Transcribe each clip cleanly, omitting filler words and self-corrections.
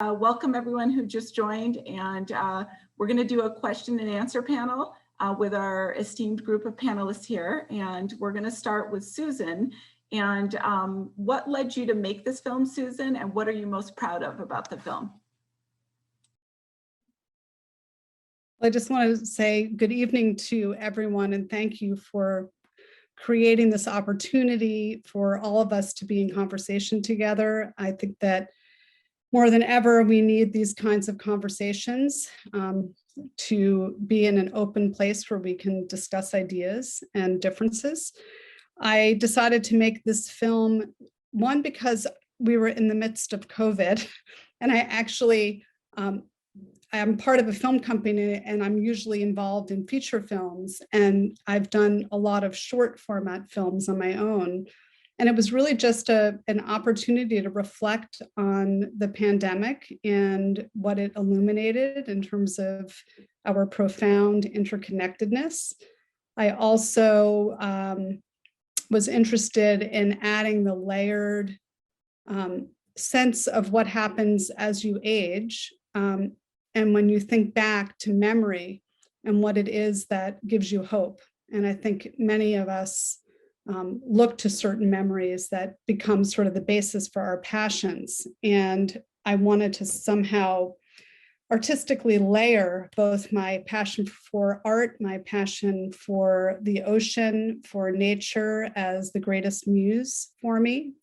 Welcome everyone who just joined, and we're going to do a question and answer panel with our esteemed group of panelists here. And we're going to start with Susan. And what led you to make this film, Susan, and what are you most proud of about the film? I just want to say good evening to everyone and thank you for creating this opportunity for all of us to be in conversation together. I think that more than ever, we need these kinds of conversations to be in an open place where we can discuss ideas and differences. I decided to make this film, one, because we were in the midst of COVID, and I actually, I'm part of a film company and I'm usually involved in feature films, and I've done a lot of short format films on my own. And it was really just an opportunity to reflect on the pandemic and what it illuminated in terms of our profound interconnectedness. I also was interested in adding the layered sense of what happens as you age. And when you think back to memory and what it is that gives you hope. And I think many of us look to certain memories that become sort of the basis for our passions. And I wanted to somehow artistically layer both my passion for art, my passion for the ocean, for nature as the greatest muse for me.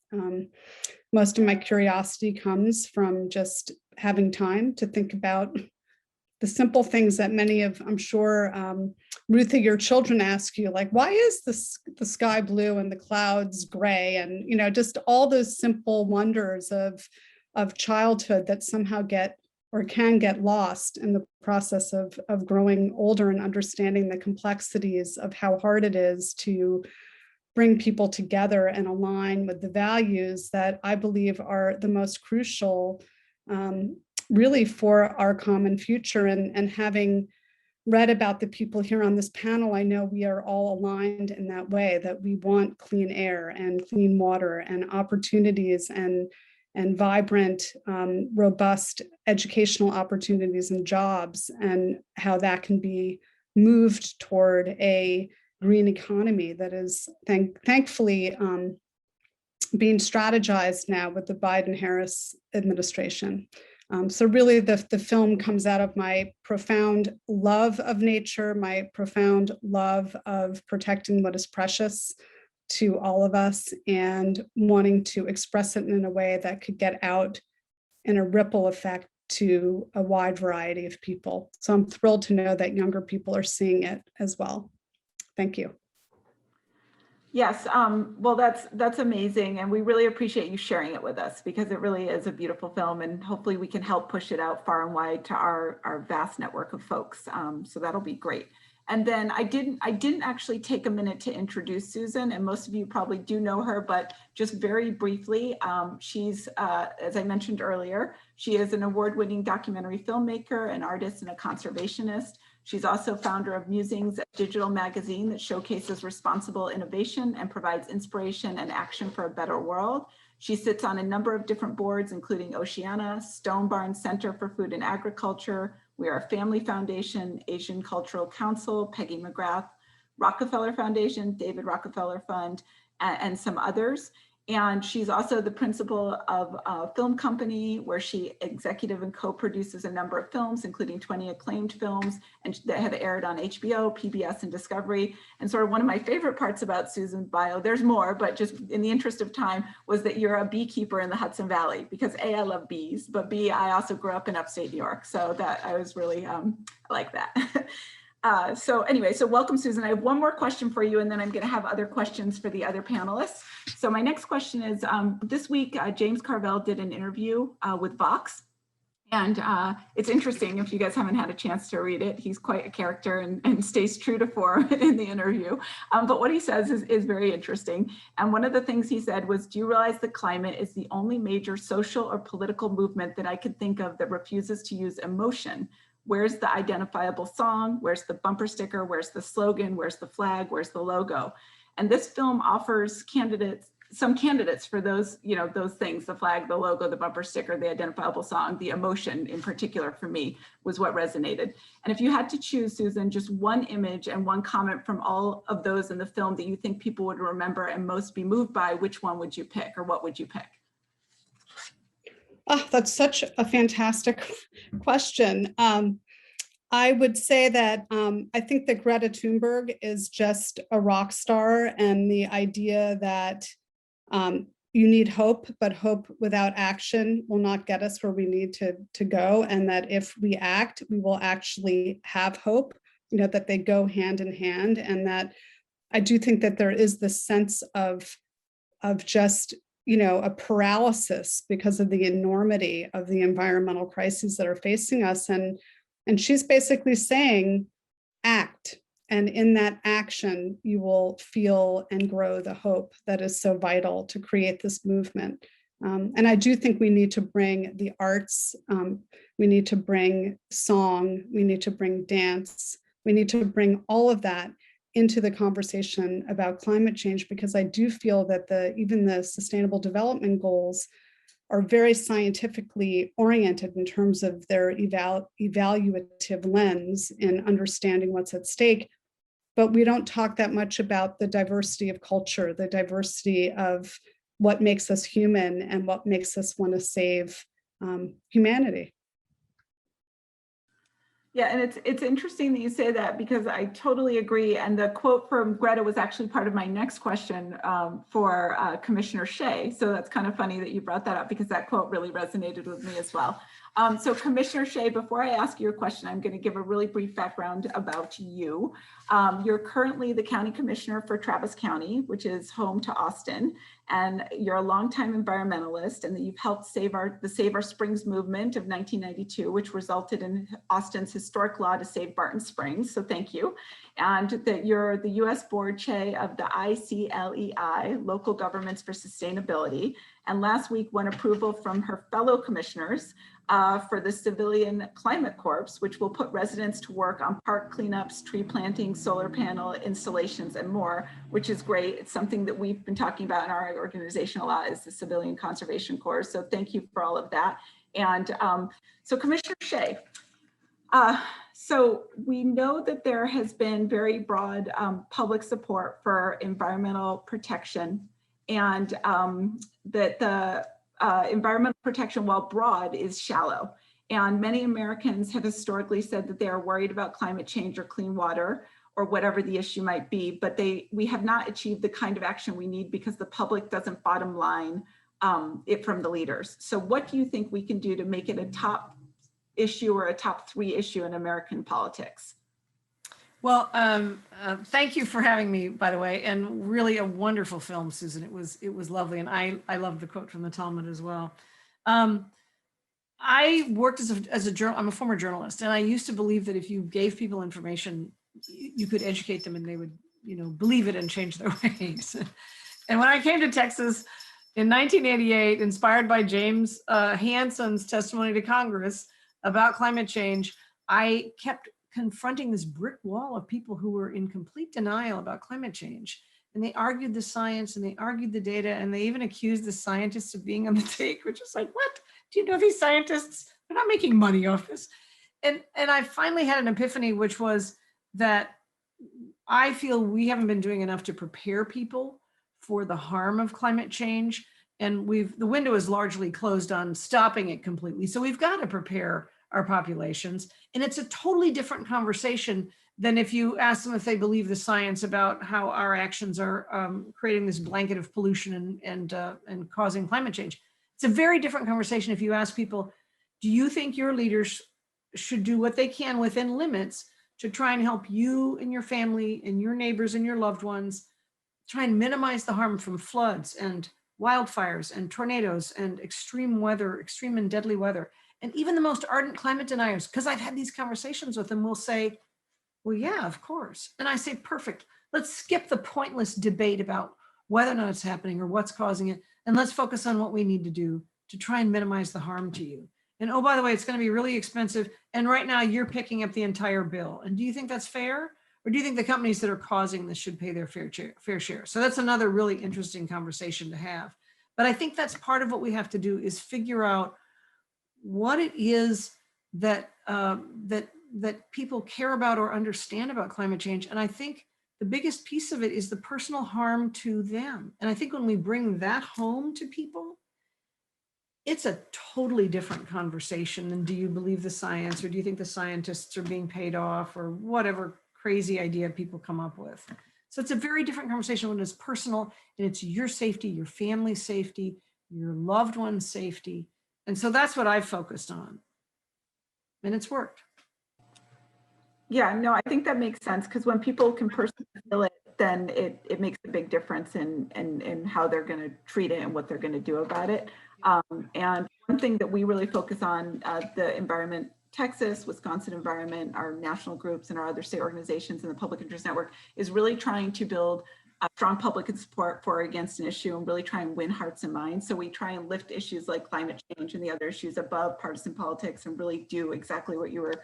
Most of my curiosity comes from just having time to think about the simple things that many of, I'm sure, Ruthie, your children ask you, like, why is the sky blue and the clouds gray? And, you know, just all those simple wonders of childhood that somehow get or can get lost in the process of growing older and understanding the complexities of how hard it is to bring people together and align with the values that I believe are the most crucial really for our common future. And having read about the people here on this panel, I know we are all aligned in that way, that we want clean air and clean water and opportunities and vibrant, robust educational opportunities and jobs, and how that can be moved toward a green economy that is thankfully being strategized now with the Biden-Harris administration. So really the film comes out of my profound love of nature, my profound love of protecting what is precious to all of us, and wanting to express it in a way that could get out in a ripple effect to a wide variety of people. So I'm thrilled to know that younger people are seeing it as well. Thank you. Yes, well, that's amazing. And we really appreciate you sharing it with us, because it really is a beautiful film, and hopefully we can help push it out far and wide to our vast network of folks. So that'll be great. And then I didn't actually take a minute to introduce Susan, and most of you probably do know her, but just very briefly, she's, as I mentioned earlier, she is an award-winning documentary filmmaker, an artist, and a conservationist. She's also founder of Musings, a digital magazine that showcases responsible innovation and provides inspiration and action for a better world. She sits on a number of different boards, including Oceana, Stone Barn Center for Food and Agriculture, We Are a Family Foundation, Asian Cultural Council, Peggy McGrath, Rockefeller Foundation, David Rockefeller Fund, and some others. And she's also the principal of a film company where she executive and co-produces a number of films, including 20 acclaimed films, and that have aired on HBO, PBS, and Discovery. And sort of one of my favorite parts about Susan's bio, there's more, but just in the interest of time, was that you're a beekeeper in the Hudson Valley, because A, I love bees, but B, I also grew up in upstate New York. So that I was really, I like that. So anyway, so welcome, Susan. I have one more question for you, and then I'm going to have other questions for the other panelists. So my next question is, this week, James Carvell did an interview with Vox. And it's interesting, if you guys haven't had a chance to read it, he's quite a character and stays true to form in the interview. But what he says is very interesting. And one of the things he said was, do you realize that climate is the only major social or political movement that I could think of that refuses to use emotion? Where's the identifiable song? Where's the bumper sticker? Where's the slogan? Where's the flag? Where's the logo? And this film offers candidates some candidates for those, those things, the flag, the logo, the bumper sticker, the identifiable song, the emotion in particular for me was what resonated. And if you had to choose, Susan, just one image and one comment from all of those in the film that you think people would remember and most be moved by, which one would you pick, or what would you pick? Oh, that's such a fantastic question. I would say that I think that Greta Thunberg is just a rock star, and the idea that you need hope, but hope without action will not get us where we need to go. And that if we act, we will actually have hope, that they go hand in hand. And that I do think that there is this sense of just, a paralysis because of the enormity of the environmental crises that are facing us. And she's basically saying, act. And in that action, you will feel and grow the hope that is so vital to create this movement. And I do think we need to bring the arts, we need to bring song, we need to bring dance, we need to bring all of that into the conversation about climate change, because I do feel that even the Sustainable Development Goals are very scientifically oriented in terms of their evaluative lens in understanding what's at stake. But we don't talk that much about the diversity of culture, the diversity of what makes us human and what makes us want to save humanity. Yeah, and it's interesting that you say that, because I totally agree. And the quote from Greta was actually part of my next question for Commissioner Shea. So that's kind of funny that you brought that up, because that quote really resonated with me as well. So Commissioner Shea, before I ask you a question, I'm going to give a really brief background about you. You're currently the County Commissioner for Travis County, which is home to Austin. And you're a longtime environmentalist, and that you've helped the Save Our Springs movement of 1992, which resulted in Austin's historic law to save Barton Springs. So thank you. And that you're the U.S. Board Chair of the ICLEI, Local Governments for Sustainability. And last week won approval from her fellow commissioners for the Civilian Climate Corps, which will put residents to work on park cleanups, tree planting, solar panel installations, and more, which is great. It's something that we've been talking about in our organization a lot, is the Civilian Conservation Corps. So thank you for all of that. And so Commissioner Shea, so we know that there has been very broad public support for environmental protection, and that the environmental protection, while broad, is shallow. And many Americans have historically said that they are worried about climate change or clean water, or whatever the issue might be, but we have not achieved the kind of action we need because the public doesn't bottom line it from the leaders. So what do you think we can do to make it a top issue or a top 3 issue in American politics? Well, thank you for having me, by the way, and really a wonderful film, Susan. It was lovely, and I love the quote from the Talmud as well. I worked as a journal. I'm a former journalist, and I used to believe that if you gave people information, you could educate them, and they would, believe it and change their ways. And when I came to Texas in 1988, inspired by James Hansen's testimony to Congress about climate change, I kept confronting this brick wall of people who were in complete denial about climate change. And they argued the science, and they argued the data, and they even accused the scientists of being on the take, which is like, what? Do you know these scientists? They're not making money off this. And I finally had an epiphany, which was that I feel we haven't been doing enough to prepare people for the harm of climate change. And the window is largely closed on stopping it completely. So we've got to prepare our populations. And it's a totally different conversation than if you ask them if they believe the science about how our actions are creating this blanket of pollution and causing climate change. It's a very different conversation if you ask people, do you think your leaders should do what they can within limits to try and help you and your family and your neighbors and your loved ones try and minimize the harm from floods and wildfires and tornadoes and extreme weather, extreme and deadly weather. And even the most ardent climate deniers, because I've had these conversations with them, will say, well, yeah, of course. And I say, perfect. Let's skip the pointless debate about whether or not it's happening or what's causing it. And let's focus on what we need to do to try and minimize the harm to you. And oh, by the way, it's going to be really expensive. And right now you're picking up the entire bill. And do you think that's fair? Or do you think the companies that are causing this should pay their fair share? So that's another really interesting conversation to have. But I think that's part of what we have to do is figure out what it is that that people care about or understand about climate change. And I think the biggest piece of it is the personal harm to them. And I think when we bring that home to people, it's a totally different conversation than do you believe the science, or do you think the scientists are being paid off, or whatever crazy idea people come up with. So it's a very different conversation when it's personal and it's your safety, your family's safety, your loved one's safety. And so that's what I've focused on. And it's worked. Yeah, no, I think that makes sense, because when people can personally feel it, then it makes a big difference in how they're going to treat it and what they're going to do about it. And one thing that we really focus on, the Environment Texas, Wisconsin Environment, our national groups, and our other state organizations in the Public Interest Network, is really trying to build a strong public support for or against an issue and really try and win hearts and minds. So we try and lift issues like climate change and the other issues above partisan politics and really do exactly what you were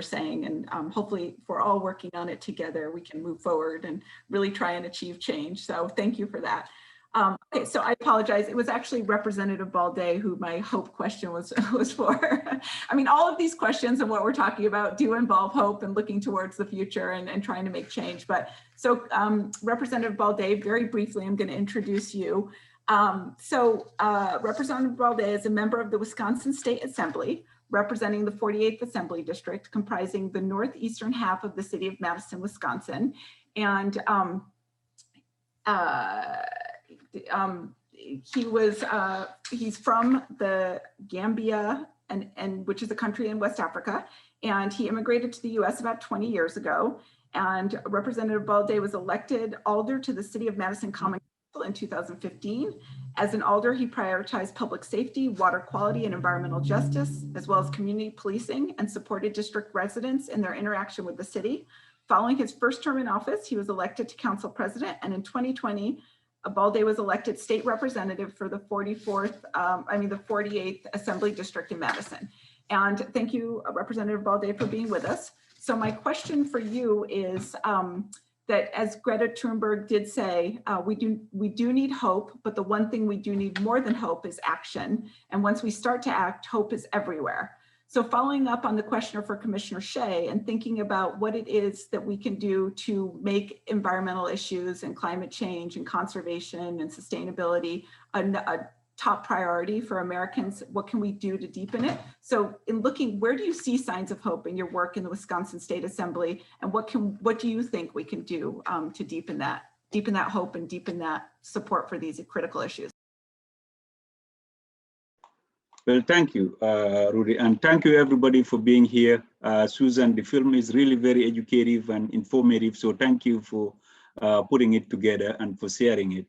saying. And hopefully if we're all working on it together, we can move forward and really try and achieve change. So thank you for that. Okay, so I apologize. It was actually Representative Balday who my hope question was for. I mean, all of these questions and what we're talking about do involve hope and looking towards the future and trying to make change. But so Representative Balday, very briefly, I'm going to introduce you. Representative Balday is a member of the Wisconsin State Assembly, representing the 48th Assembly District, comprising the northeastern half of the city of Madison, Wisconsin. And he's from the Gambia, and which is a country in West Africa, and he immigrated to the US about 20 years ago. And Representative Balday was elected alder to the city of Madison Common Council in 2015. As an alder, he prioritized public safety, water quality, and environmental justice, as well as community policing, and supported district residents in their interaction with the city. Following his first term in office, he was elected to council president, and in 2020, Balday was elected state representative for the 48th Assembly District in Madison. And thank you, Representative Balday, for being with us. So my question for you is that, as Greta Thunberg did say, we do need hope, but the one thing we do need more than hope is action. And once we start to act, hope is everywhere. So following up on the questioner for Commissioner Shea and thinking about what it is that we can do to make environmental issues and climate change and conservation and sustainability a top priority for Americans, what can we do to deepen it? So in looking, where do you see signs of hope in your work in the Wisconsin State Assembly, and what do you think we can do to deepen that hope and deepen that support for these critical issues? Well, thank you, Rudy, and thank you everybody for being here. Susan, the film is really very educative and informative, so thank you for putting it together and for sharing it.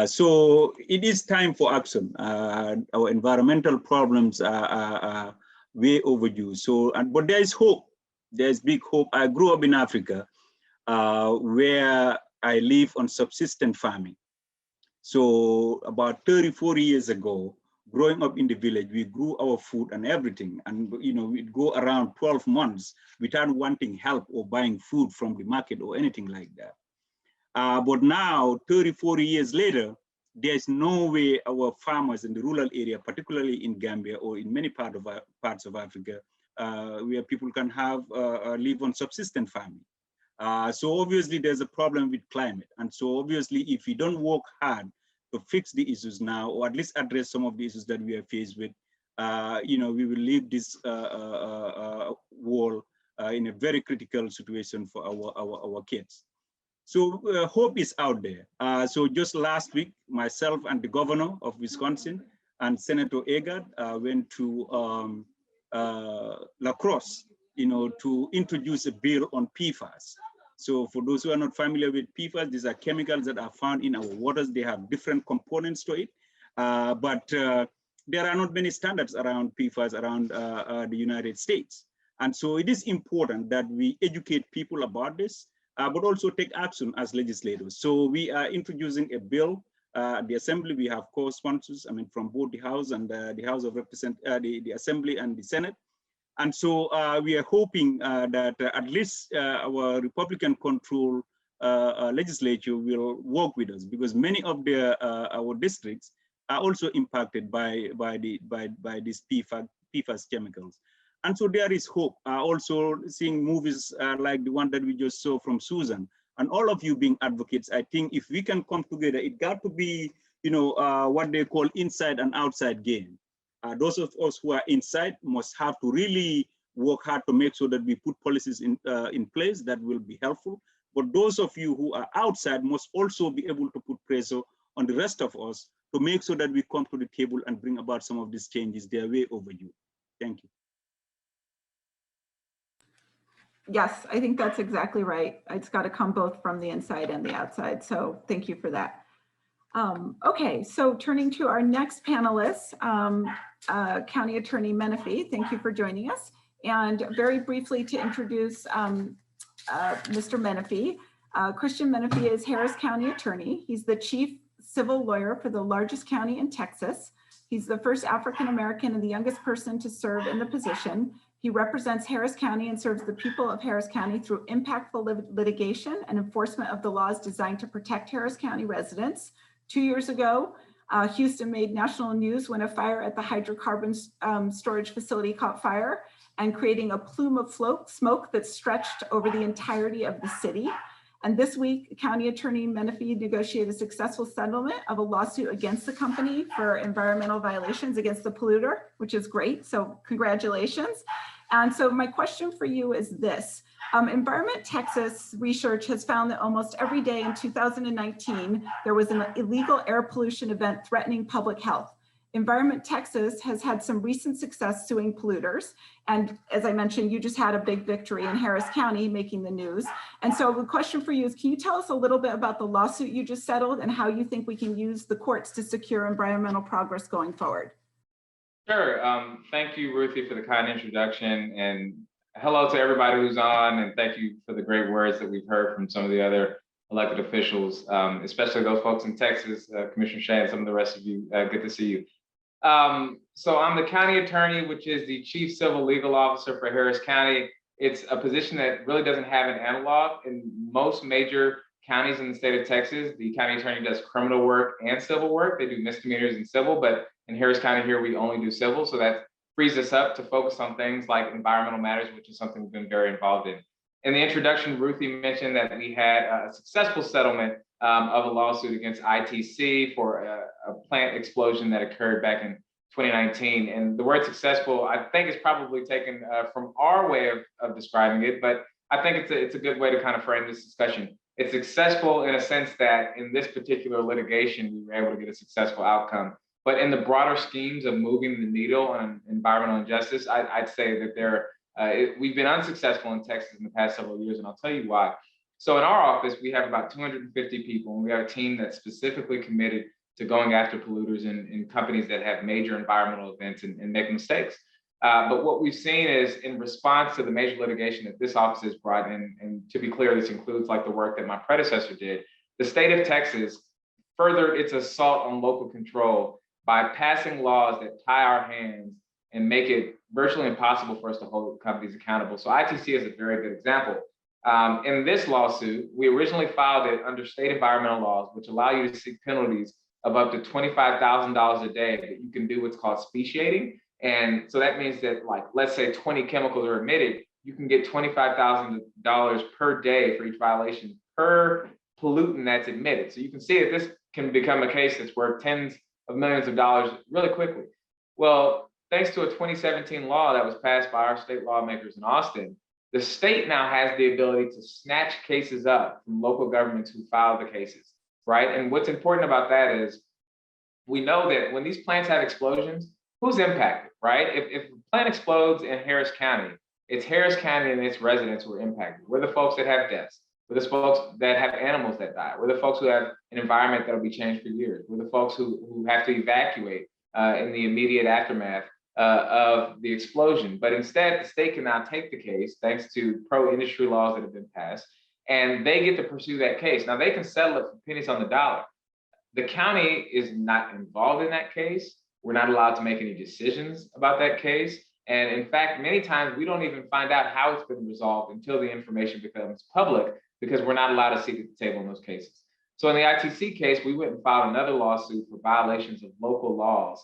So it is time for action. Our environmental problems are way overdue. So, but there is hope. There's big hope. I grew up in Africa, where I live on subsistence farming. So about 30, 40 years ago, growing up in the village, we grew our food and everything. And we'd go around 12 months without wanting help or buying food from the market or anything like that. But now, 30, 40 years later, there's no way our farmers in the rural area, particularly in Gambia or in many parts of Africa, where people can have live on subsistence farming. So obviously there's a problem with climate. And so obviously if we don't work hard to fix the issues now, or at least address some of the issues that we are faced with, we will leave this world in a very critical situation for our kids. So hope is out there. So just last week, myself and the governor of Wisconsin and Senator Agard went to La Crosse, to introduce a bill on PFAS. So for those who are not familiar with PFAS, these are chemicals that are found in our waters. They have different components to it, but there are not many standards around PFAS around the United States. And so it is important that we educate people about this, but also take action as legislators. So we are introducing a bill. The Assembly, we have co-sponsors, from both the House and the House of Representatives, the Assembly and the Senate. And so we are hoping that at least our Republican-controlled legislature will work with us, because many of our districts are also impacted by these PFAS chemicals. And so there is hope. Also seeing movies like the one that we just saw from Susan, and all of you being advocates, I think if we can come together, it got to be, what they call inside and outside game. Those of us who are inside must have to really work hard to make sure that we put policies in place that will be helpful. But those of you who are outside must also be able to put pressure on the rest of us to make sure that we come to the table and bring about some of these changes. They are way overdue. Thank you. Yes, I think that's exactly right. It's got to come both from the inside and the outside. So thank you for that. Okay, so turning to our next panelist, County Attorney Menifee, thank you for joining us. And very briefly to introduce Mr. Menifee, Christian Menifee is Harris County Attorney. He's the chief civil lawyer for the largest county in Texas. He's the first African-American and the youngest person to serve in the position. He represents Harris County and serves the people of Harris County through impactful litigation and enforcement of the laws designed to protect Harris County residents. 2 years ago, Houston made national news when a fire at the hydrocarbons storage facility caught fire and creating a plume of smoke that stretched over the entirety of the city. And this week, County Attorney Menifee negotiated a successful settlement of a lawsuit against the company for environmental violations against the polluter, which is great. So congratulations. And so my question for you is this. Environment Texas research has found that almost every day in 2019, there was an illegal air pollution event threatening public health. Environment Texas has had some recent success suing polluters. And as I mentioned, you just had a big victory in Harris County making the news. And so the question for you is, can you tell us a little bit about the lawsuit you just settled and how you think we can use the courts to secure environmental progress going forward? Sure. Thank you, Ruthie, for the kind introduction, and hello to everybody who's on, and thank you for the great words that we've heard from some of the other elected officials, especially those folks in Texas, Commissioner Shea and some of the rest of you. Good to see you. So I'm the county attorney, which is the chief civil legal officer for Harris County. It's a position that really doesn't have an analog in most major counties in the state of Texas. The county attorney does criminal work and civil work. They do misdemeanors and civil, but in Harris County here, we only do civil. So that frees us up to focus on things like environmental matters, which is something we've been very involved in. In the introduction, Ruthie mentioned that we had a successful settlement of a lawsuit against ITC for a plant explosion that occurred back in 2019. And the word successful, I think, is probably taken from our way of describing it, but I think it's a good way to kind of frame this discussion. It's successful in a sense that in this particular litigation, we were able to get a successful outcome. But in the broader schemes of moving the needle on environmental injustice, I'd say that we've been unsuccessful in Texas in the past several years, and I'll tell you why. So in our office, we have about 250 people, and we have a team that's specifically committed to going after polluters in companies that have major environmental events and make mistakes. But what we've seen is in response to the major litigation that this office has brought in, and to be clear, this includes like the work that my predecessor did, the state of Texas furthered its assault on local control by passing laws that tie our hands and make it virtually impossible for us to hold companies accountable. So ITC is a very good example. In this lawsuit, we originally filed it under state environmental laws, which allow you to seek penalties of up to $25,000 a day, that you can do what's called speciating. And so that means that, like, let's say 20 chemicals are emitted, you can get $25,000 per day for each violation per pollutant that's emitted. So you can see that this can become a case that's worth tens of millions of dollars really quickly. Well, thanks to a 2017 law that was passed by our state lawmakers in Austin, the state now has the ability to snatch cases up from local governments who filed the cases, right? And what's important about that is we know that when these plants have explosions, who's impacted, right? If a plant explodes in Harris County, it's Harris County and its residents who are impacted. We're the folks that have deaths. We're the folks that have animals that die. We're the folks who have an environment that'll be changed for years. We're the folks who have to evacuate in the immediate aftermath of the explosion. But instead, the state can now take the case, thanks to pro-industry laws that have been passed, and they get to pursue that case. Now, they can settle it for pennies on the dollar. The county is not involved in that case. We're not allowed to make any decisions about that case. And in fact, many times we don't even find out how it's been resolved until the information becomes public, because we're not allowed a seat at the table in those cases. So in the ITC case, we went and filed another lawsuit for violations of local laws,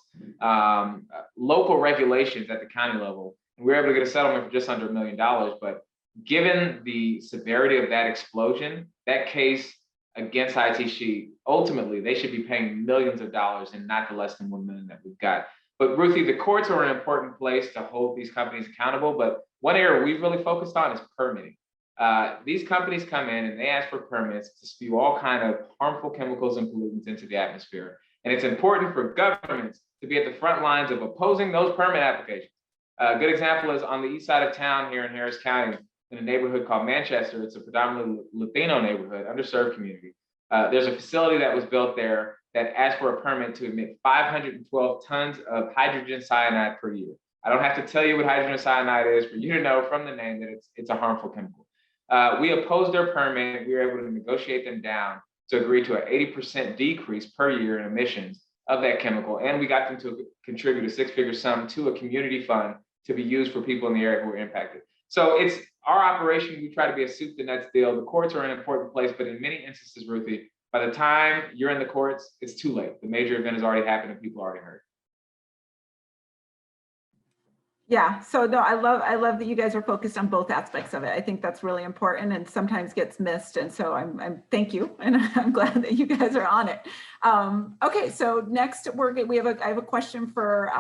local regulations at the county level. And we were able to get a settlement for just under $1 million. But given the severity of that explosion, that case against ITC, ultimately, they should be paying millions of dollars and not the less than 1 million that we've got. But Ruthie, the courts are an important place to hold these companies accountable. But one area we've really focused on is permitting. These companies come in and they ask for permits to spew all kind of harmful chemicals and pollutants into the atmosphere. And it's important for governments to be at the front lines of opposing those permit applications. A good example is on the east side of town here in Harris County, in a neighborhood called Manchester. It's a predominantly Latino neighborhood, underserved community. There's a facility that was built there that asked for a permit to emit 512 tons of hydrogen cyanide per year. I don't have to tell you what hydrogen cyanide is for you to know from the name that it's a harmful chemical. We opposed their permit. We were able to negotiate them down to agree to an 80% decrease per year in emissions of that chemical. And we got them to contribute a six-figure sum to a community fund to be used for people in the area who were impacted. So it's our operation. We try to be a soup to nuts deal. The courts are an important place, but in many instances, Ruthie, by the time you're in the courts, it's too late. The major event has already happened and people are already hurt. Yeah, so no, I love that you guys are focused on both aspects of it. I think that's really important and sometimes gets missed. And so I'm thank you, and I'm glad that you guys are on it. Okay, so next I have a question for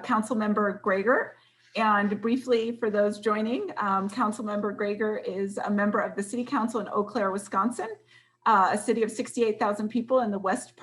Council Member Greger. And briefly, for those joining, Council Member Greger is a member of the City Council in Eau Claire, Wisconsin, a city of 68,000 people in the west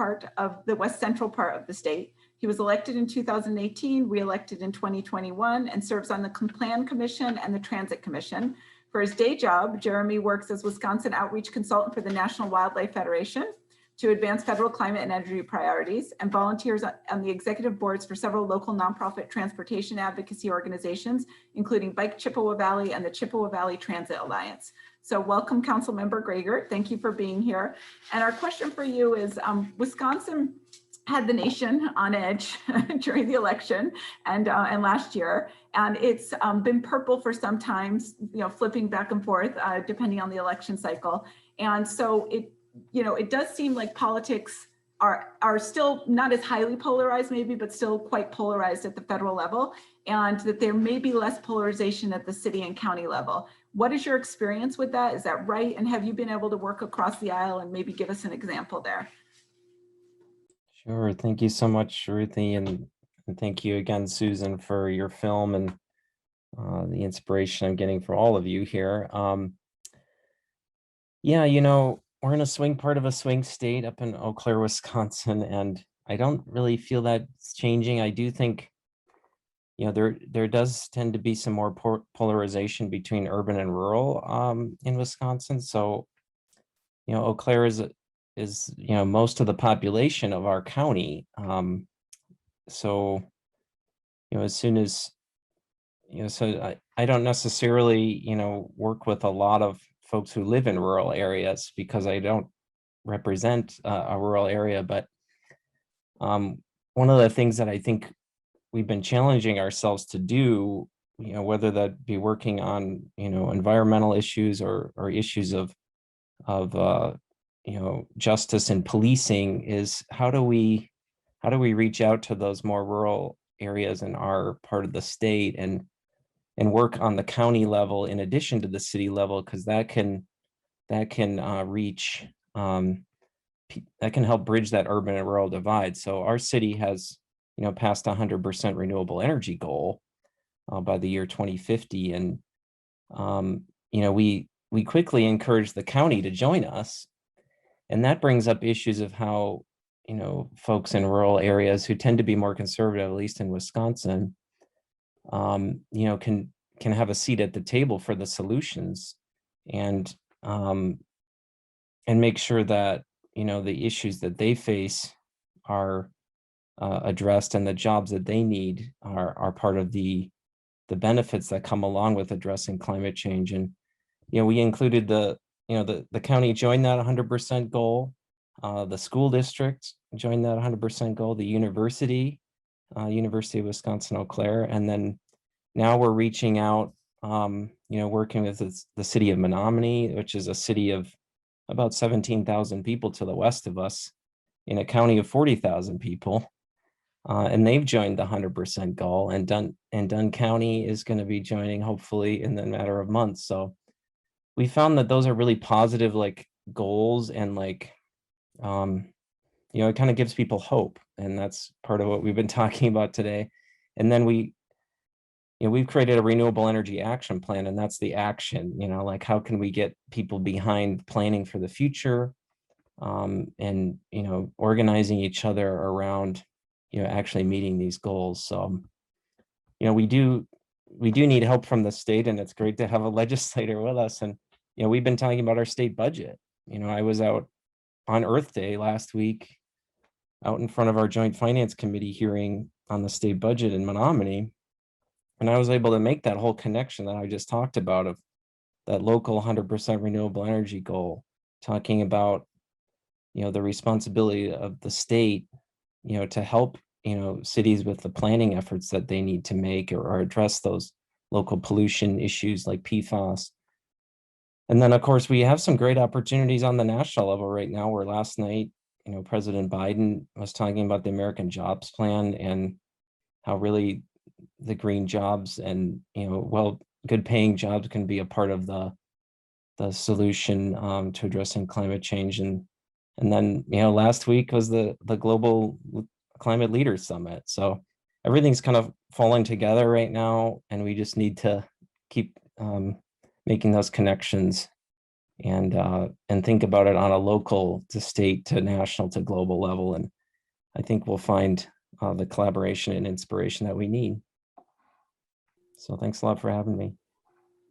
central part of the state. He was elected in 2018, re-elected in 2021, and serves on the Plan Commission and the Transit Commission. For his day job, Jeremy works as Wisconsin outreach consultant for the National Wildlife Federation to advance federal climate and energy priorities, and volunteers on the executive boards for several local nonprofit transportation advocacy organizations, including Bike Chippewa Valley and the Chippewa Valley Transit Alliance. So welcome, Council Member Greger. Thank you for being here. And our question for you is, Wisconsin had the nation on edge during the election and last year, and it's been purple for some times, flipping back and forth depending on the election cycle. And so it does seem like politics are still not as highly polarized maybe, but still quite polarized at the federal level, and that there may be less polarization at the city and county level. What is your experience with that? Is that right? And have you been able to work across the aisle and maybe give us an example there? Sure. Thank you so much, Ruthie. And thank you again, Susan, for your film and the inspiration I'm getting for all of you here. Yeah, we're in a swing part of a swing state up in Eau Claire, Wisconsin, and I don't really feel that it's changing. I do think, there does tend to be some more polarization between urban and rural in Wisconsin. So, Eau Claire is most of the population of our county. So, as soon as, so I don't necessarily, work with a lot of folks who live in rural areas because I don't represent a rural area. But one of the things that I think we've been challenging ourselves to do, whether that be working on, environmental issues or issues of justice and policing, is how do we reach out to those more rural areas in our part of the state and work on the county level in addition to the city level, because that can reach that can help bridge that urban and rural divide. So our city has passed 100% renewable energy goal by the year 2050, and we quickly encourage the county to join us. And that brings up issues of how, folks in rural areas who tend to be more conservative, at least in Wisconsin, can have a seat at the table for the solutions and make sure that, the issues that they face are addressed, and the jobs that they need are part of the benefits that come along with addressing climate change. And, we included the county joined that 100% goal. The school district joined that 100% goal, the University of Wisconsin, Eau Claire, and then now we're reaching out, working with the city of Menominee, which is a city of about 17,000 people to the west of us in a county of 40,000 people. And they've joined the 100% goal, and Dunn County is going to be joining hopefully in the matter of months. So we found that those are really positive like goals, and like, it kind of gives people hope. And that's part of what we've been talking about today. And then we've created a renewable energy action plan, and that's the action, like how can we get people behind planning for the future, and, organizing each other around, actually meeting these goals. So, we do need help from the state, and it's great to have a legislator with us. And, we've been talking about our state budget. I was out on Earth Day last week, out in front of our Joint Finance Committee hearing on the state budget in Menominee. And I was able to make that whole connection that I just talked about, of that local 100% renewable energy goal, talking about, the responsibility of the state, to help, cities with the planning efforts that they need to make, or address those local pollution issues like PFAS. And then, of course, we have some great opportunities on the national level right now, where last night, President Biden was talking about the American Jobs Plan, and how really the green jobs and, good paying jobs can be a part of the solution to addressing climate change. And then, last week was the Global Climate Leaders Summit. So everything's kind of falling together right now, and we just need to keep making those connections, and think about it on a local to state to national to global level. And I think we'll find the collaboration and inspiration that we need. So thanks a lot for having me.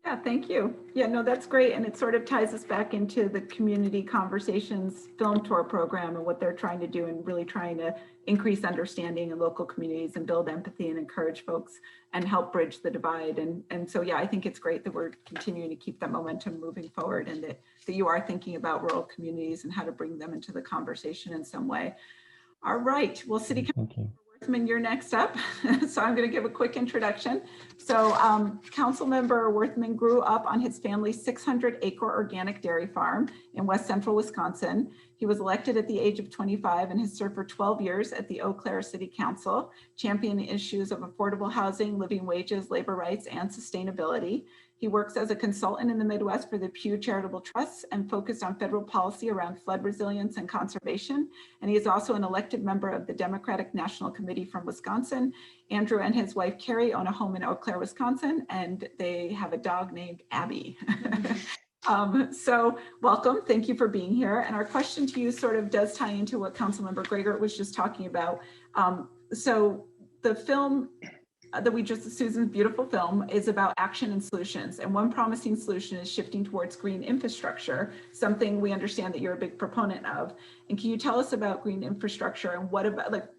Yeah, thank you. Yeah, no, that's great. And it sort of ties us back into the Community Conversations film tour program and what they're trying to do, and really trying to increase understanding in local communities and build empathy and encourage folks and help bridge the divide. And so, yeah, I think it's great that we're continuing to keep that momentum moving forward, and that you are thinking about rural communities and how to bring them into the conversation in some way. All right, well, City Councilman Worthman, you're next up. So I'm going to give a quick introduction. So Councilmember Worthman grew up on his family's 600-acre organic dairy farm in West Central Wisconsin. He was elected at the age of 25 and has served for 12 years at the Eau Claire City Council, championing issues of affordable housing, living wages, labor rights, and sustainability. He works as a consultant in the Midwest for the Pew Charitable Trusts and focused on federal policy around flood resilience and conservation. And he is also an elected member of the Democratic National Committee from Wisconsin. Andrew and his wife, Carrie, own a home in Eau Claire, Wisconsin, and they have a dog named Abby. So welcome, thank you for being here. And our question to you sort of does tie into what Councilmember Gregor was just talking about. So the film that Susan's beautiful film is about action and solutions. And one promising solution is shifting towards green infrastructure, something we understand that you're a big proponent of. And can you tell us about green infrastructure, and what about, like,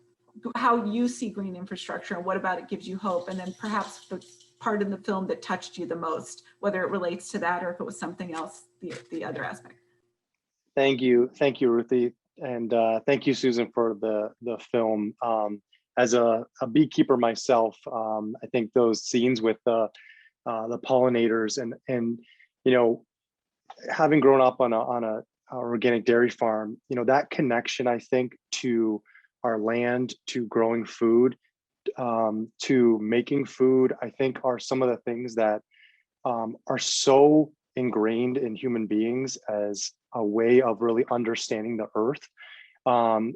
how you see green infrastructure, and what about it gives you hope? And then perhaps the part in the film that touched you the most, whether it relates to that or if it was something else, the other aspect. Thank you, Ruthie. And thank you, Susan, for the film. As a beekeeper myself, I think those scenes with the pollinators and having grown up on a organic dairy farm, that connection, I think, to our land, to growing food, to making food, I think are some of the things that are so ingrained in human beings as a way of really understanding the earth. And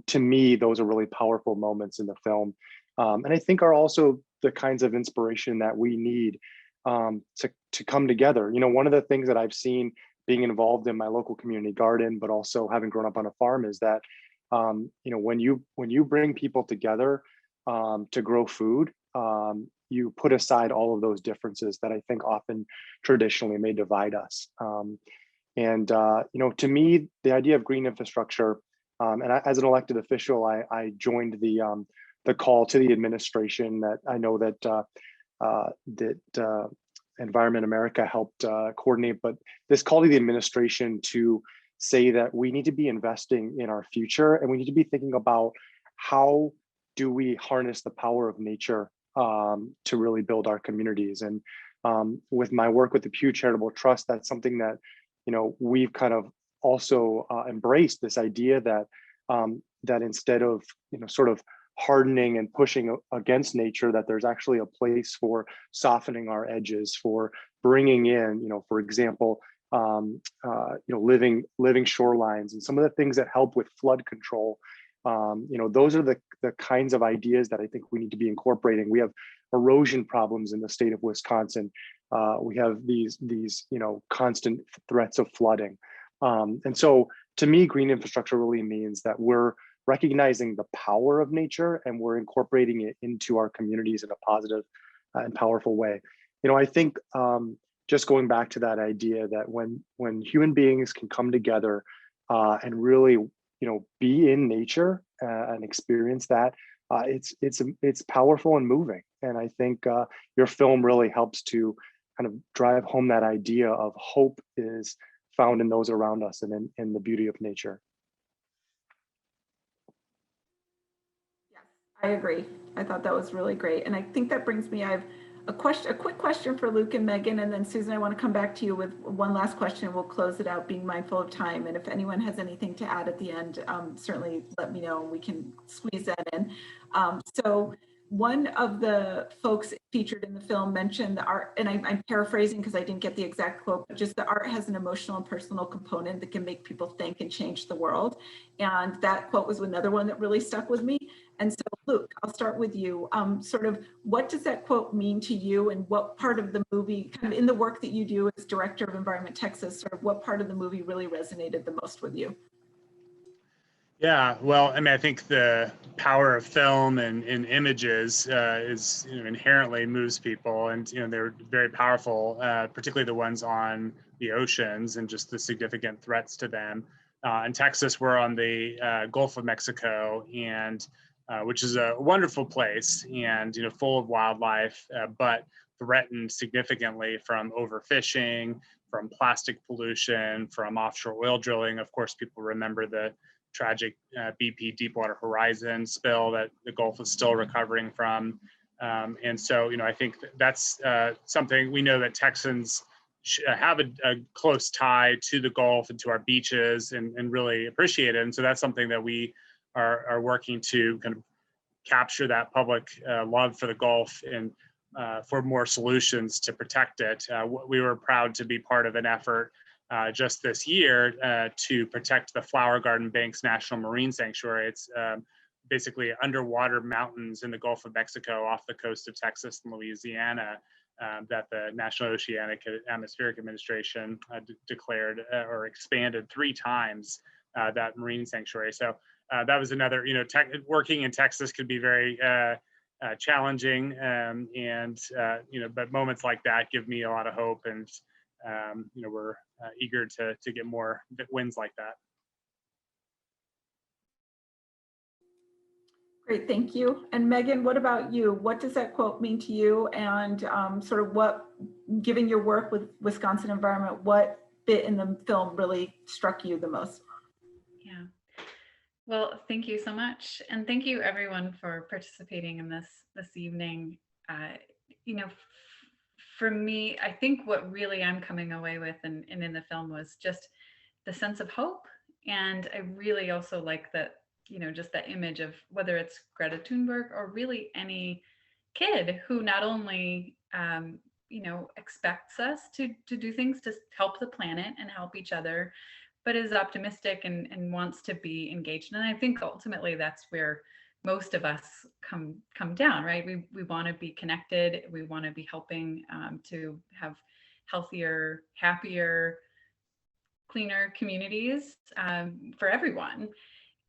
to me, those are really powerful moments in the film. And I think are also the kinds of inspiration that we need to come together. One of the things that I've seen being involved in my local community garden, but also having grown up on a farm, is that when you bring people together to grow food, you put aside all of those differences that I think often traditionally may divide us. To me, the idea of green infrastructure, and as an elected official, I joined the call to the administration that I know that Environment America helped coordinate, but this call to the administration to say that we need to be investing in our future, and we need to be thinking about how do we harness the power of nature to really build our communities. And with my work with the Pew Charitable Trust, that's something that, you know, we've kind of also embraced, this idea that that instead of, you know, sort of hardening and pushing against nature, that there's actually a place for softening our edges, for bringing in, you know, for example, you know, living shorelines and some of the things that help with flood control. You know, those are the kinds of ideas that I think we need to be incorporating. We have erosion problems in the state of Wisconsin. We have these you know, constant threats of flooding. And so to me, green infrastructure really means that we're recognizing the power of nature and we're incorporating it into our communities in a positive and powerful way. You know, I think just going back to that idea that when human beings can come together and really, you know, be in nature and experience that, it's powerful and moving. And I think your film really helps to kind of drive home that idea of hope is found in those around us and in the beauty of nature. Yes, I agree. I thought that was really great. And I think that brings me, I have a quick question for Luke and Megan, and then Susan, I want to come back to you with one last question. We'll close it out, being mindful of time. And if anyone has anything to add at the end, certainly let me know and we can squeeze that in. So one of the folks featured in the film mentioned the art, and I'm paraphrasing because I didn't get the exact quote, but just the art has an emotional and personal component that can make people think and change the world. And that quote was another one that really stuck with me. And so Luke, I'll start with you. Sort of what does that quote mean to you, and what part of the movie, kind of in the work that you do as Director of Environment Texas, sort of what part of the movie really resonated the most with you? Yeah, well, I mean, I think the power of film and images is, you know, inherently moves people, and you know, they're very powerful, particularly the ones on the oceans and just the significant threats to them. In Texas, we're on the Gulf of Mexico, and which is a wonderful place, and you know, full of wildlife, but threatened significantly from overfishing, from plastic pollution, from offshore oil drilling. Of course, people remember the tragic BP Deepwater Horizon spill that the Gulf is still recovering from. And so, you know, I think that's something we know that Texans have a close tie to the Gulf and to our beaches, and really appreciate it. And so that's something that we are working to kind of capture, that public love for the Gulf, and for more solutions to protect it. We were proud to be part of an effort just this year to protect the Flower Garden Banks National Marine Sanctuary. It's basically underwater mountains in the Gulf of Mexico off the coast of Texas and Louisiana that the National Oceanic and Atmospheric Administration declared or expanded 3 times that marine sanctuary. So that was another, you know, working in Texas could be very challenging, and you know, but moments like that give me a lot of hope, and you know, we're eager to get more wins like that. Great, thank you. And Megan, what about you? What does that quote mean to you? And sort of what, given your work with Wisconsin Environment, what bit in the film really struck you the most? Yeah. Well, thank you so much. And thank you everyone for participating in this evening. You know, for me, I think what really I'm coming away with and in the film was just the sense of hope. And I really also like that, you know, just that image of whether it's Greta Thunberg or really any kid who not only, you know, expects us to do things to help the planet and help each other, but is optimistic and wants to be engaged. And I think ultimately that's where most of us come down, right? We want to be connected. We want to be helping to have healthier, happier, cleaner communities for everyone.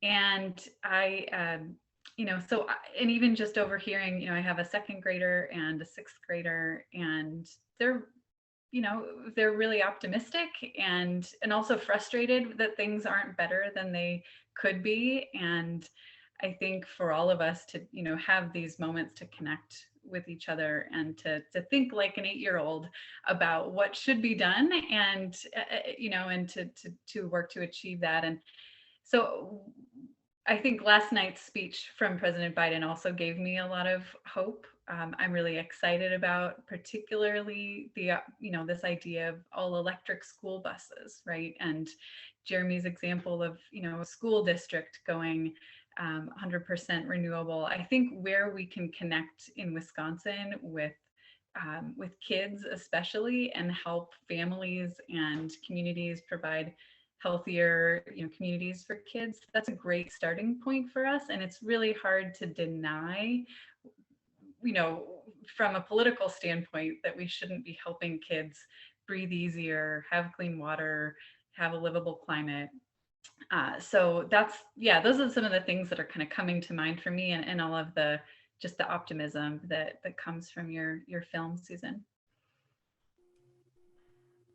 And I, you know, so, and even just overhearing, you know, I have a 2nd grader and a 6th grader, and they're, you know, they're really optimistic and also frustrated that things aren't better than they could be. And I think for all of us to, you know, have these moments to connect with each other and to think like an 8-year-old about what should be done, and you know, and to work to achieve that. And so I think last night's speech from President Biden also gave me a lot of hope. I'm really excited about, particularly the, this idea of all electric school buses, right? And Jeremy's example of, a school district going 100% renewable. I think where we can connect in Wisconsin with kids especially, and help families and communities provide healthier communities for kids, that's a great starting point for us. And it's really hard to deny, from a political standpoint, that we shouldn't be helping kids breathe easier, have clean water, have a livable climate. So those are some of the things that are kind of coming to mind for me, and all of the just the optimism that comes from your film, Susan.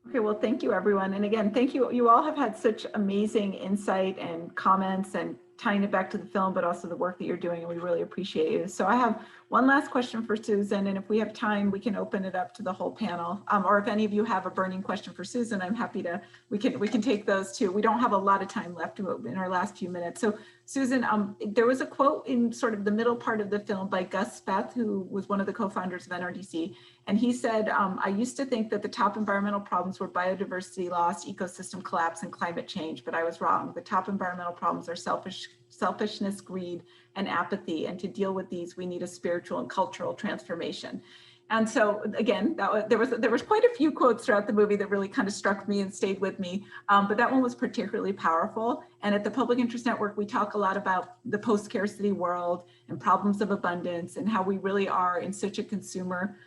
Okay, well, thank you, everyone. And again, thank you. You all have had such amazing insight and comments and tying it back to the film, but also the work that you're doing, and we really appreciate you. So I have one last question for Susan, and if we have time, we can open it up to the whole panel. Or if any of you have a burning question for Susan, I'm happy to, we can take those too. We don't have a lot of time left in our last few minutes. So Susan, there was a quote in sort of the middle part of the film by Gus Speth, who was one of the co-founders of NRDC. And he said, I used to think that the top environmental problems were biodiversity loss, ecosystem collapse, and climate change, but I was wrong. The top environmental problems are selfishness, greed, and apathy. And to deal with these, we need a spiritual and cultural transformation. And so again, there was quite a few quotes throughout the movie that really kind of struck me and stayed with me, but that one was particularly powerful. And at the Public Interest Network, we talk a lot about the post-scarcity world and problems of abundance, and how we really are in such a consumer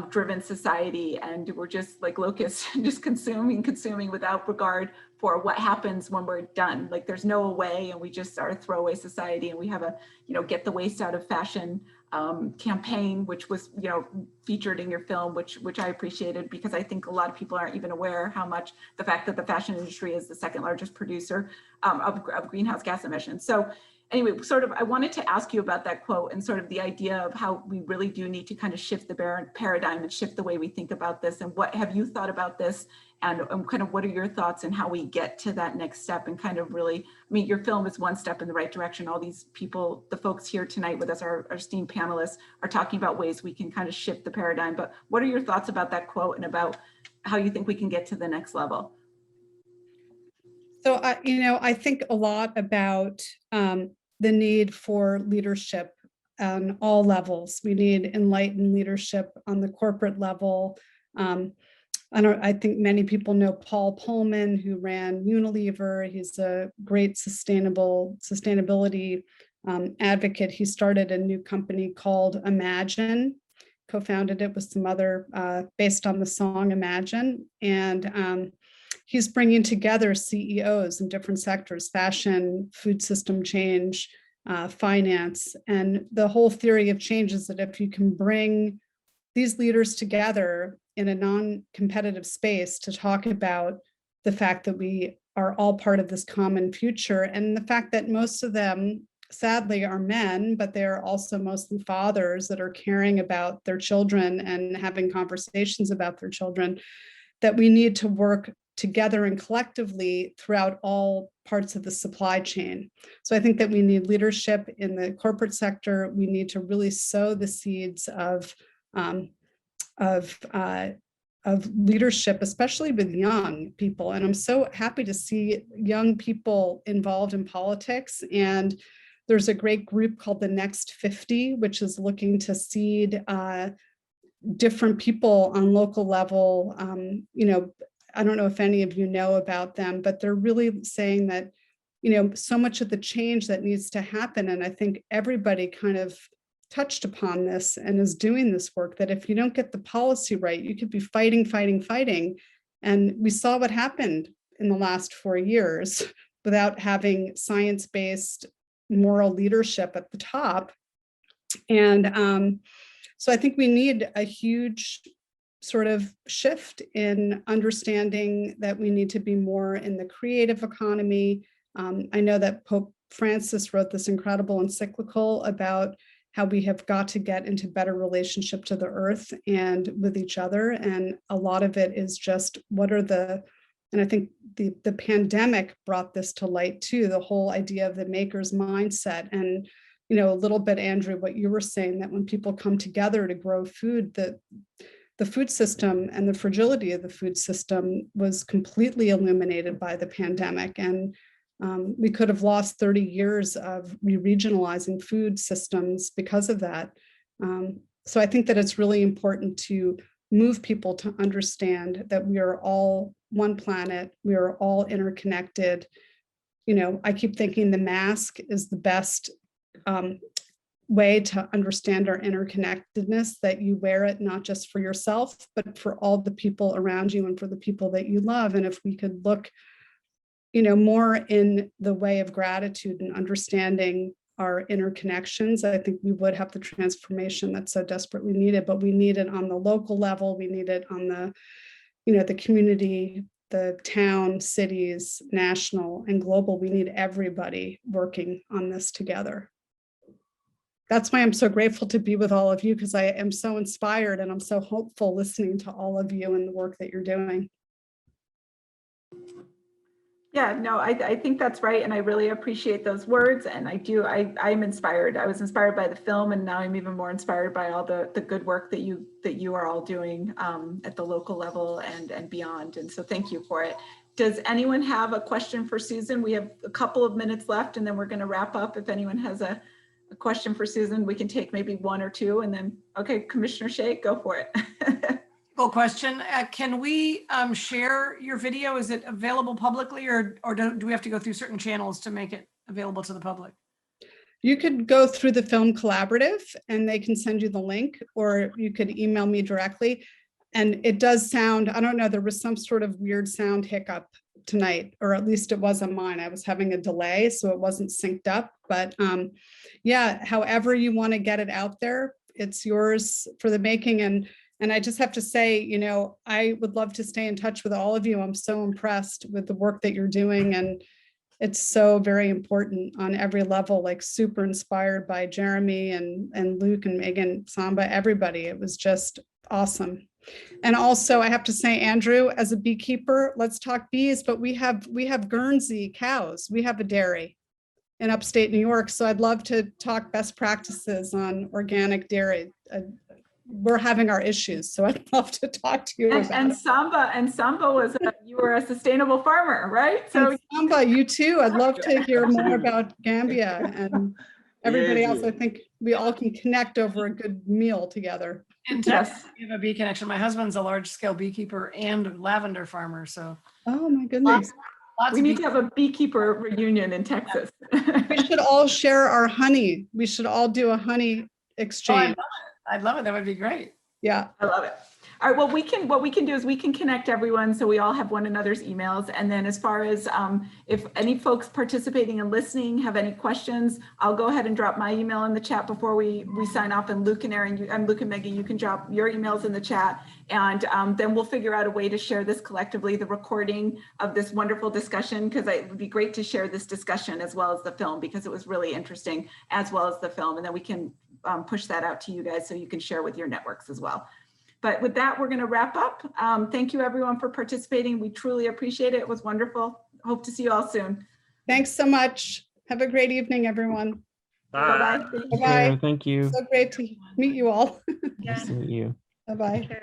driven society, and we're just like locusts, just consuming without regard for what happens when we're done. Like there's no way, and we just are a throwaway society. And we have a get the waste out of fashion campaign, which was featured in your film, which I appreciated, because I think a lot of people aren't even aware how much the fact that the fashion industry is the second largest producer of greenhouse gas emissions. So anyway, I wanted to ask you about that quote and sort of the idea of how we really do need to kind of shift the paradigm and shift the way we think about this. And what have you thought about this? And kind of what are your thoughts and how we get to that next step, and kind of really, your film is one step in the right direction. All these people, the folks here tonight with us, our esteemed panelists, are talking about ways we can kind of shift the paradigm. But what are your thoughts about that quote and about how you think we can get to the next level? So, I think a lot about the need for leadership on all levels. We need enlightened leadership on the corporate level. I think many people know Paul Pullman, who ran Unilever. He's a great sustainability advocate. He started a new company called Imagine, co-founded it with some other, based on the song Imagine. And he's bringing together CEOs in different sectors: fashion, food system change, finance. And the whole theory of change is that if you can bring these leaders together in a non-competitive space to talk about the fact that we are all part of this common future, and the fact that most of them, sadly, are men, but they're also mostly fathers that are caring about their children and having conversations about their children, that we need to work together and collectively throughout all parts of the supply chain. So I think that we need leadership in the corporate sector. We need to really sow the seeds of leadership, especially with young people. And I'm so happy to see young people involved in politics. And there's a great group called the Next 50, which is looking to seed different people on local level. I don't know if any of you know about them, but they're really saying that, so much of the change that needs to happen, and I think everybody kind of touched upon this and is doing this work, that if you don't get the policy right, you could be fighting. And we saw what happened in the last 4 years without having science-based moral leadership at the top. And so I think we need a huge sort of shift in understanding that we need to be more in the creative economy. I know that Pope Francis wrote this incredible encyclical about how we have got to get into better relationship to the earth and with each other. And a lot of it is just and I think the pandemic brought this to light too, the whole idea of the maker's mindset. And, a little bit, Andrew, what you were saying, that when people come together to grow food, that the food system and the fragility of the food system was completely illuminated by the pandemic. And we could have lost 30 years of re-regionalizing food systems because of that. So I think that it's really important to move people to understand that we are all one planet, we are all interconnected. I keep thinking the mask is the best way to understand our interconnectedness, that you wear it not just for yourself, but for all the people around you and for the people that you love. And if we could look, more in the way of gratitude and understanding our interconnections, I think we would have the transformation that's so desperately needed. But we need it on the local level, we need it on the, the community, the town, cities, national and global. We need everybody working on this together. That's why I'm so grateful to be with all of you, because I am so inspired and I'm so hopeful listening to all of you and the work that you're doing. Yeah, no, I think that's right. And I really appreciate those words. And I'm inspired. I was inspired by the film, and now I'm even more inspired by all the good work that you are all doing at the local level and beyond. And so thank you for it. Does anyone have a question for Susan? We have a couple of minutes left and then we're going to wrap up. If anyone has a question for Susan, we can take maybe one or two and then, okay, Commissioner Shea, go for it. Cool question. Can we share your video? Is it available publicly, or do we have to go through certain channels to make it available to the public? You could go through the Film Collaborative and they can send you the link, or you could email me directly. And it does sound, I don't know, there was some sort of weird sound hiccup tonight, or at least it wasn't mine. I was having a delay, so it wasn't synced up. But yeah, however you want to get it out there, it's yours for the making. And I just have to say, I would love to stay in touch with all of you. I'm so impressed with the work that you're doing. And it's so very important on every level, like super inspired by Jeremy and Luke and Megan, Samba, everybody. It was just awesome. And also I have to say, Andrew, as a beekeeper, let's talk bees, but we have Guernsey cows. We have a dairy in upstate New York. So I'd love to talk best practices on organic dairy. We're having our issues, so I'd love to talk to you. And Samba was you were a sustainable farmer, right? So and Samba, you too. I'd love to hear more about Gambia and everybody else. I think we all can connect over a good meal together. In Texas, we have a bee connection. My husband's a large-scale beekeeper and lavender farmer, so. Oh my goodness. We need to have a beekeeper reunion in Texas. We should all share our honey. We should all do a honey exchange. Oh, I'd love it. That would be great. Yeah. I love it. All right, well, what we can do is we can connect everyone so we all have one another's emails. And then as far as if any folks participating and listening have any questions, I'll go ahead and drop my email in the chat before we sign off. And Luke and Aaron, Luke and Megan, you can drop your emails in the chat. And then we'll figure out a way to share this collectively, the recording of this wonderful discussion, because it would be great to share this discussion as well as the film, because it was really interesting, as well as the film. And then we can push that out to you guys so you can share with your networks as well. But with that, we're going to wrap up. Thank you, everyone, for participating. We truly appreciate it. It was wonderful. Hope to see you all soon. Thanks so much. Have a great evening, everyone. Bye. Bye-bye. Bye-bye. Thank you. So great to meet you all. Yeah. Nice to meet you. Bye-bye. Sure.